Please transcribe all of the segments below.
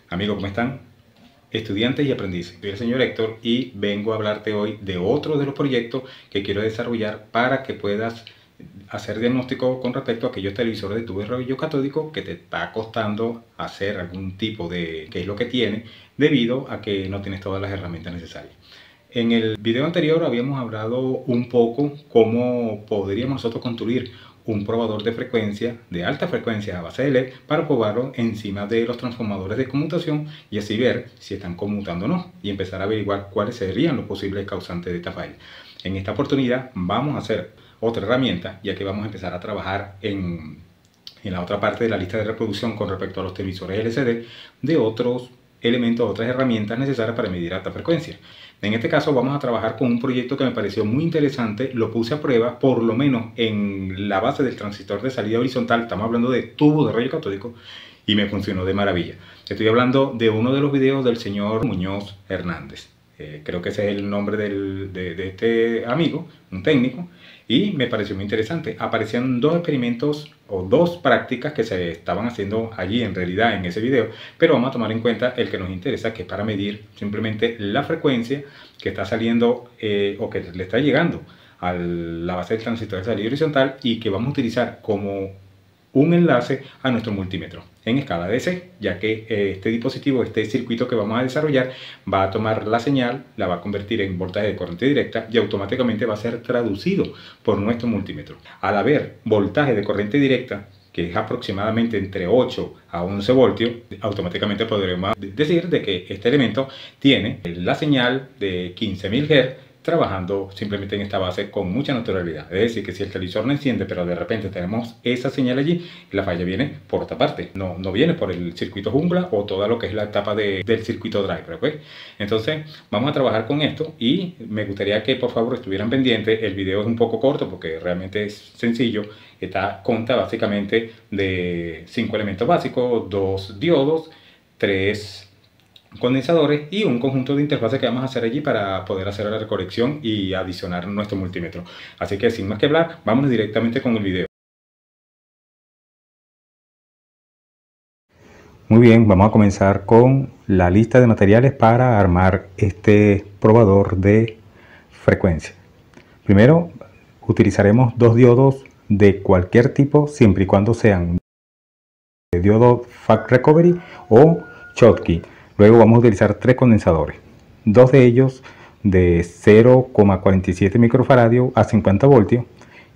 Amigos, ¿cómo están? Estudiantes y aprendices. Soy el señor Héctor y vengo a hablarte hoy de otro de los proyectos que quiero desarrollar para que puedas hacer diagnóstico con respecto a aquellos televisores de tubo de rayo catódico que te está costando hacer algún tipo de qué es lo que tiene debido a que no tienes todas las herramientas necesarias. En el video anterior habíamos hablado un poco cómo podríamos nosotros construir un probador de frecuencia, de alta frecuencia a base de LED, para probarlo encima de los transformadores de conmutación y así ver si están conmutando o no y empezar a averiguar cuáles serían los posibles causantes de esta falla. En esta oportunidad vamos a hacer otra herramienta, ya que vamos a empezar a trabajar en la otra parte de la lista de reproducción con respecto a los televisores LCD de otros elementos, otras herramientas necesarias para medir alta frecuencia. En este caso vamos a trabajar con un proyecto que me pareció muy interesante, lo puse a prueba, por lo menos en la base del transistor de salida horizontal, estamos hablando de tubo de rayo catódico, y me funcionó de maravilla. Estoy hablando de uno de los videos del señor Muñoz Hernández. Creo que ese es el nombre de este amigo, un técnico, y me pareció muy interesante. Aparecían dos experimentos o dos prácticas que se estaban haciendo allí en realidad en ese video, pero vamos a tomar en cuenta el que nos interesa, que es para medir simplemente la frecuencia que está saliendo o que le está llegando a la base del transistor de salida horizontal y que vamos a utilizar como un enlace a nuestro multímetro en escala DC, ya que este dispositivo, este circuito que vamos a desarrollar, va a tomar la señal, la va a convertir en voltaje de corriente directa y automáticamente va a ser traducido por nuestro multímetro. Al haber voltaje de corriente directa, que es aproximadamente entre 8 a 11 voltios, automáticamente podremos decir de que este elemento tiene la señal de 15.000 Hz trabajando simplemente en esta base con mucha naturalidad. Es decir, que si el televisor no enciende, pero de repente tenemos esa señal allí, la falla viene por otra parte, no viene por el circuito jungla o toda lo que es la etapa del circuito driver, ¿ok? Entonces, vamos a trabajar con esto y me gustaría que por favor estuvieran pendientes. El video es un poco corto porque realmente es sencillo. Consta básicamente de 5 elementos básicos, 2 diodos, 3 condensadores y un conjunto de interfaces que vamos a hacer allí para poder hacer la recolección y adicionar nuestro multímetro. Así que sin más que hablar, vámonos directamente con el video. Muy bien, vamos a comenzar con la lista de materiales para armar este probador de frecuencia. Primero utilizaremos dos diodos de cualquier tipo, siempre y cuando sean diodo Fast Recovery o Schottky. Luego vamos a utilizar 3 condensadores, 2 de ellos de 0,47 microfaradios a 50 voltios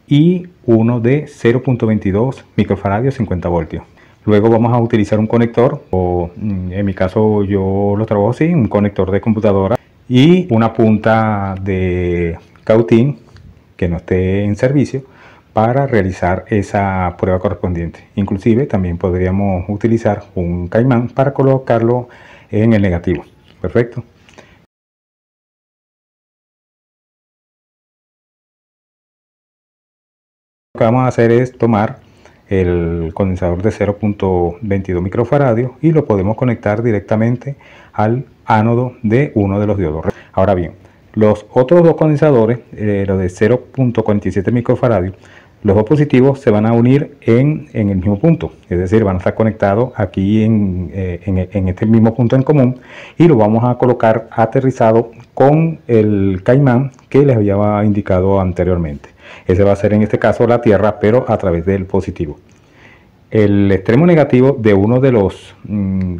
y uno de 0,22 microfaradios a 50 voltios. Luego vamos a utilizar un conector, o en mi caso yo lo trabajo así, un conector de computadora y una punta de cautín que no esté en servicio para realizar esa prueba correspondiente. Inclusive también podríamos utilizar un caimán para colocarlo en el negativo. Perfecto. Lo que vamos a hacer es tomar el condensador de 0,22 microfaradios y lo podemos conectar directamente al ánodo de uno de los diodos. Ahora bien, los otros dos condensadores, los de 0,47 microfaradios, los dos positivos se van a unir en el mismo punto, es decir, van a estar conectados aquí en este mismo punto en común y lo vamos a colocar aterrizado con el caimán que les había indicado anteriormente. Ese va a ser en este caso la tierra, pero a través del positivo. El extremo negativo de uno de los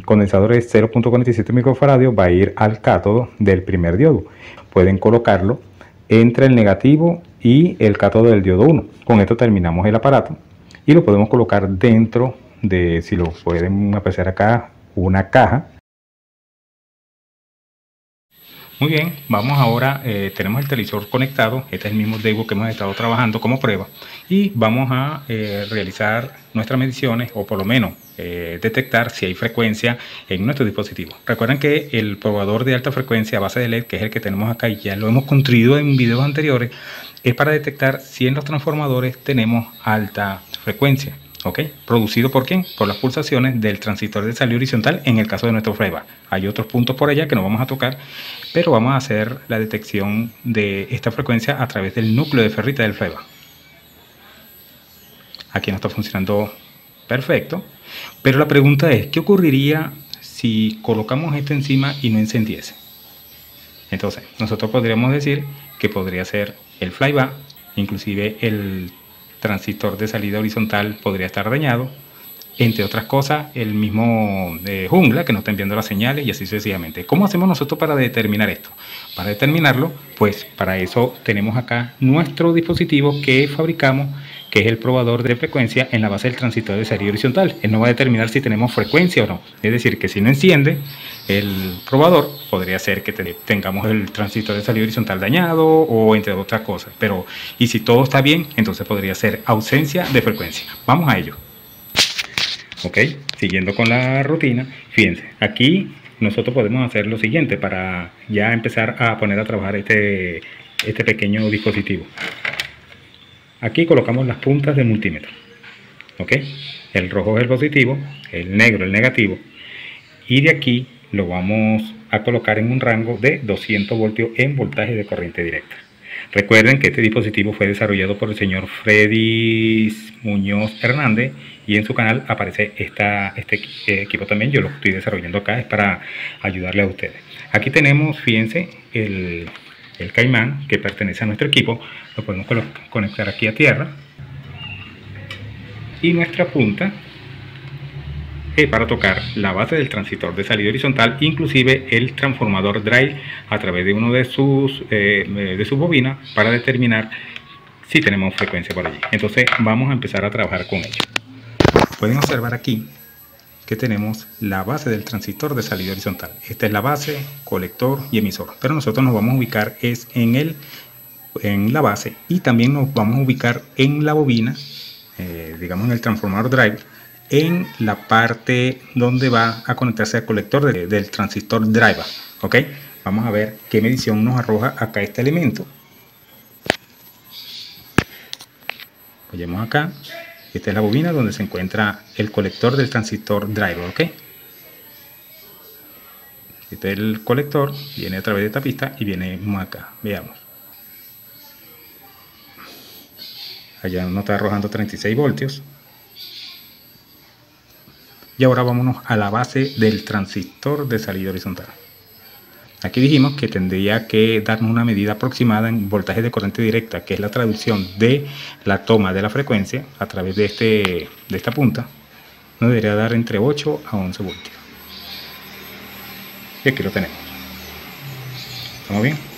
condensadores 0,47 microfaradios va a ir al cátodo del primer diodo. Pueden colocarlo entre el negativo y el cátodo del diodo 1. Con esto terminamos el aparato y lo podemos colocar dentro de, si lo pueden apreciar acá, una caja. Muy bien, vamos ahora, tenemos el televisor conectado, este es el mismo Daewoo que hemos estado trabajando como prueba y vamos a realizar nuestras mediciones o por lo menos detectar si hay frecuencia en nuestro dispositivo. Recuerden que el probador de alta frecuencia a base de LED, que es el que tenemos acá y ya lo hemos construido en videos anteriores, es para detectar si en los transformadores tenemos alta frecuencia. ¿Ok? ¿Producido por quién? Por las pulsaciones del transistor de salida horizontal en el caso de nuestro FREVA. Hay otros puntos por allá que no vamos a tocar, pero vamos a hacer la detección de esta frecuencia a través del núcleo de ferrita del FREVA. Aquí no está funcionando perfecto, pero la pregunta es, ¿qué ocurriría si colocamos esto encima y no encendiese? Entonces, nosotros podríamos decir que podría ser el flyback, inclusive el transistor de salida horizontal podría estar dañado, entre otras cosas, el mismo jungla que nos está enviando las señales y así sucesivamente. ¿Cómo hacemos nosotros para determinar esto? Para determinarlo, pues para eso tenemos acá nuestro dispositivo que fabricamos, que es el probador de frecuencia en la base del transistor de salida horizontal. Él nos va a determinar si tenemos frecuencia o no. Es decir, que si no enciende el probador, podría ser que tengamos el transistor de salida horizontal dañado o entre otras cosas. Pero, y si todo está bien, entonces podría ser ausencia de frecuencia. Vamos a ello. Ok, siguiendo con la rutina, fíjense, aquí nosotros podemos hacer lo siguiente para ya empezar a poner a trabajar este pequeño dispositivo. Aquí colocamos las puntas del multímetro. Ok, el rojo es el positivo, el negro el negativo, y de aquí lo vamos a colocar en un rango de 200 voltios en voltaje de corriente directa. Recuerden que este dispositivo fue desarrollado por el señor Freddy Muñoz Hernández y en su canal aparece este equipo también. Yo lo estoy desarrollando acá, es para ayudarle a ustedes. Aquí tenemos, fíjense, el caimán que pertenece a nuestro equipo. Lo podemos conectar aquí a tierra. Y nuestra punta para tocar la base del transistor de salida horizontal, inclusive el transformador drive a través de uno de sus bobinas para determinar si tenemos frecuencia por allí. Entonces vamos a empezar a trabajar con ello. Pueden observar aquí que tenemos la base del transistor de salida horizontal. Esta es la base, colector y emisor, pero nosotros nos vamos a ubicar en la base y también nos vamos a ubicar en la bobina, digamos en el transformador drive, en la parte donde va a conectarse al colector del transistor driver. Ok, vamos a ver qué medición nos arroja acá este elemento. Vayamos acá. Esta es la bobina donde se encuentra el colector del transistor driver. Ok, este es el colector, viene a través de esta pista y viene acá. Veamos, allá nos está arrojando 36 voltios. Y ahora vámonos a la base del transistor de salida horizontal. Aquí dijimos que tendría que darnos una medida aproximada en voltaje de corriente directa, que es la traducción de la toma de la frecuencia a través de esta punta. Nos debería dar entre 8 a 11 voltios. Y aquí lo tenemos. ¿Estamos bien?